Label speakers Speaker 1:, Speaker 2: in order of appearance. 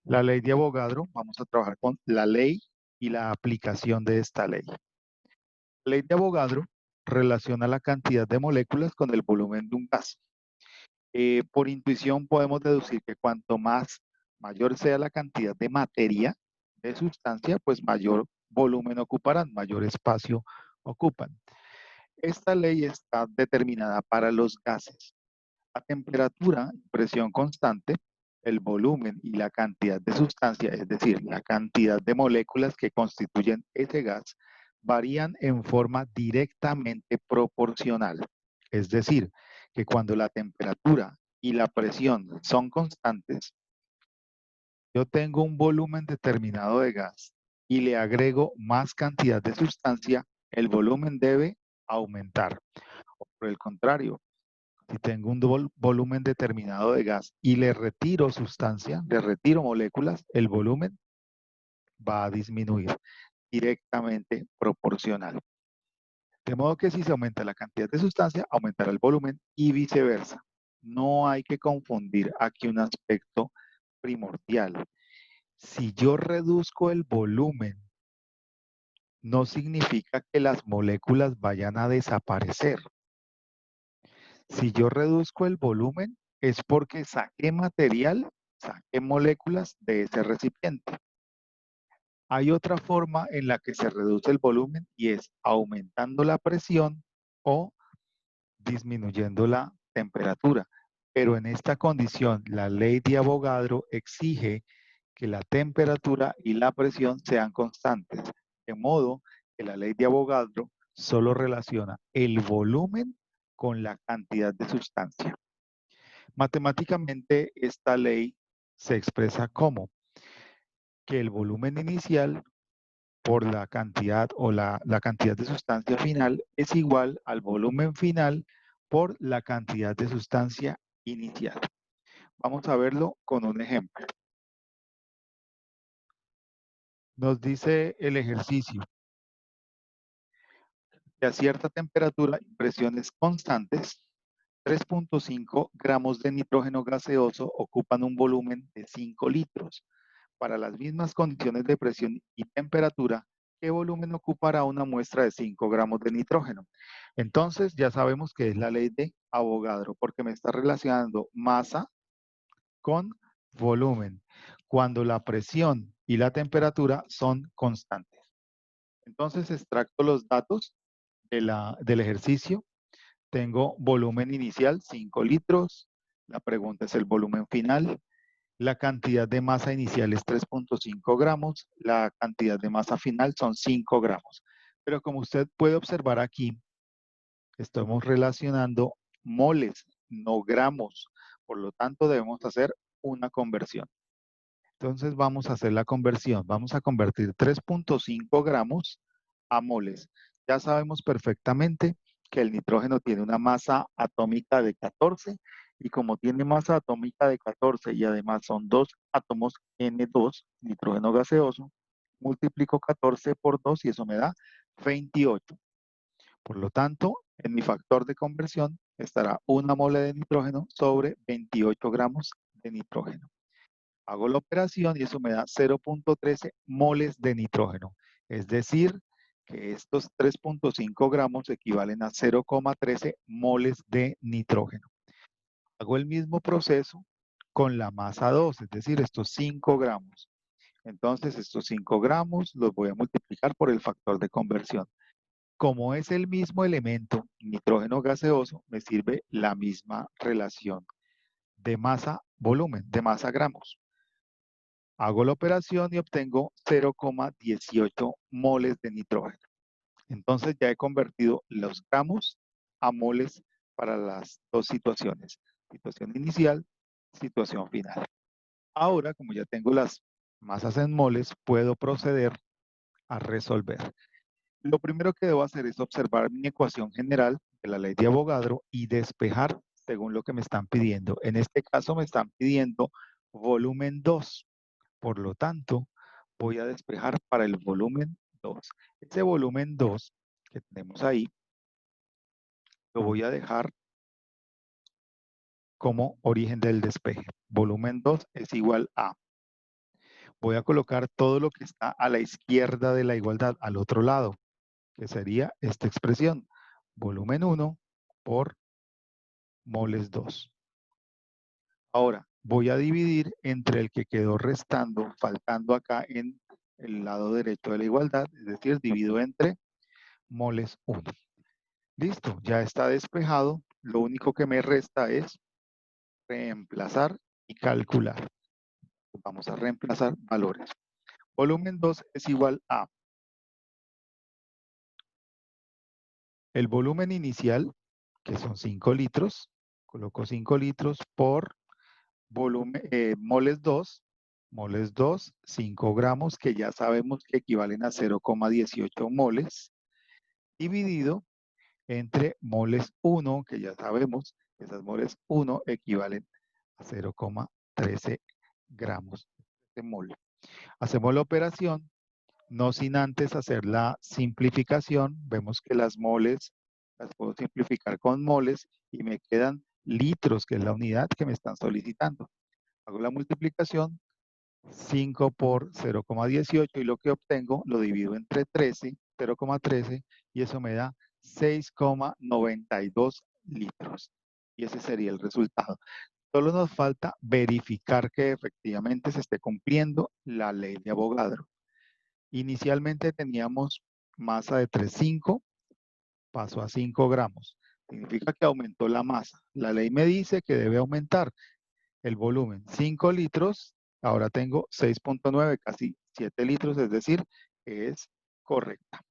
Speaker 1: La ley de Avogadro, vamos a trabajar con la ley y la aplicación de esta ley. La ley de Avogadro relaciona la cantidad de moléculas con el volumen de un gas. Por intuición podemos deducir que cuanto mayor sea la cantidad de materia, de sustancia, pues mayor volumen ocuparán, mayor espacio ocupan. Esta ley está determinada para los gases. La temperatura, presión constante, el volumen y la cantidad de sustancia, es decir, la cantidad de moléculas que constituyen ese gas, varían en forma directamente proporcional. Es decir, que cuando la temperatura y la presión son constantes, yo tengo un volumen determinado de gas y le agrego más cantidad de sustancia, el volumen debe aumentar. O por el contrario, si tengo un volumen determinado de gas y le retiro sustancia, le retiro moléculas, el volumen va a disminuir directamente proporcional. De modo que si se aumenta la cantidad de sustancia, aumentará el volumen y viceversa. No hay que confundir aquí un aspecto primordial. Si yo reduzco el volumen, no significa que las moléculas vayan a desaparecer. Si yo reduzco el volumen, es porque saqué material, saqué moléculas de ese recipiente. Hay otra forma en la que se reduce el volumen y es aumentando la presión o disminuyendo la temperatura. Pero en esta condición, la ley de Avogadro exige que la temperatura y la presión sean constantes, de modo que la ley de Avogadro solo relaciona el volumen con la cantidad de sustancia. Matemáticamente, esta ley se expresa como que el volumen inicial por la cantidad o la cantidad de sustancia final es igual al volumen final por la cantidad de sustancia inicial. Vamos a verlo con un ejemplo. Nos dice el ejercicio que a cierta temperatura y presiones constantes, 3.5 gramos de nitrógeno gaseoso ocupan un volumen de 5 litros. Para las mismas condiciones de presión y temperatura, ¿qué volumen ocupará una muestra de 5 gramos de nitrógeno? Entonces ya sabemos que es la ley de Avogadro, porque me está relacionando masa con volumen, cuando la presión y la temperatura son constantes. Entonces extracto los datos del ejercicio. Tengo volumen inicial, 5 litros. La pregunta es el volumen final. La cantidad de masa inicial es 3.5 gramos, la cantidad de masa final son 5 gramos. Pero como usted puede observar aquí, estamos relacionando moles, no gramos. Por lo tanto, debemos hacer una conversión. Entonces vamos a hacer la conversión. Vamos a convertir 3.5 gramos a moles. Ya sabemos perfectamente que el nitrógeno tiene una masa atómica de 14 y como tiene masa atómica de 14 y además son dos átomos N2, nitrógeno gaseoso, multiplico 14 por 2 y eso me da 28. Por lo tanto, en mi factor de conversión estará una mole de nitrógeno sobre 28 gramos de nitrógeno. Hago la operación y eso me da 0.13 moles de nitrógeno. Es decir, que estos 3.5 gramos equivalen a 0,13 moles de nitrógeno. Hago el mismo proceso con la masa 2, es decir, estos 5 gramos. Entonces, estos 5 gramos los voy a multiplicar por el factor de conversión. Como es el mismo elemento, nitrógeno gaseoso, me sirve la misma relación de masa-volumen, de masa-gramos. Hago la operación y obtengo 0,18 moles de nitrógeno. Entonces ya he convertido los gramos a moles para las dos situaciones. Situación inicial, situación final. Ahora, como ya tengo las masas en moles, puedo proceder a resolver. Lo primero que debo hacer es observar mi ecuación general de la ley de Avogadro y despejar según lo que me están pidiendo. En este caso me están pidiendo volumen 2. Por lo tanto, voy a despejar para el volumen 2. Ese volumen 2 que tenemos ahí, lo voy a dejar como origen del despeje. Volumen 2 es igual a voy a colocar todo lo que está a la izquierda de la igualdad, al otro lado, que sería esta expresión, volumen 1 por moles 2. Ahora, voy a dividir entre el que quedó restando, faltando acá en el lado derecho de la igualdad, es decir, divido entre moles 1. Listo, ya está despejado. Lo único que me resta es reemplazar y calcular. Vamos a reemplazar valores. Volumen 2 es igual a el volumen inicial, que son 5 litros, coloco 5 litros por volumen, moles 2, 5 gramos, que ya sabemos que equivalen a 0,18 moles, dividido entre moles 1, que ya sabemos que esas moles 1 equivalen a 0,13 gramos de mol. Hacemos la operación, no sin antes hacer la simplificación. Vemos que las moles las puedo simplificar con moles y me quedan litros, que es la unidad que me están solicitando. Hago la multiplicación, 5 por 0,18 y lo que obtengo lo divido entre 13, 0,13 y eso me da 6,92 litros. Y ese sería el resultado. Solo nos falta verificar que efectivamente se esté cumpliendo la ley de Avogadro. Inicialmente teníamos masa de 3,5, pasó a 5 gramos. Significa que aumentó la masa. La ley me dice que debe aumentar el volumen. 5 litros, ahora tengo 6,9, casi 7 litros, es decir, que es correcta.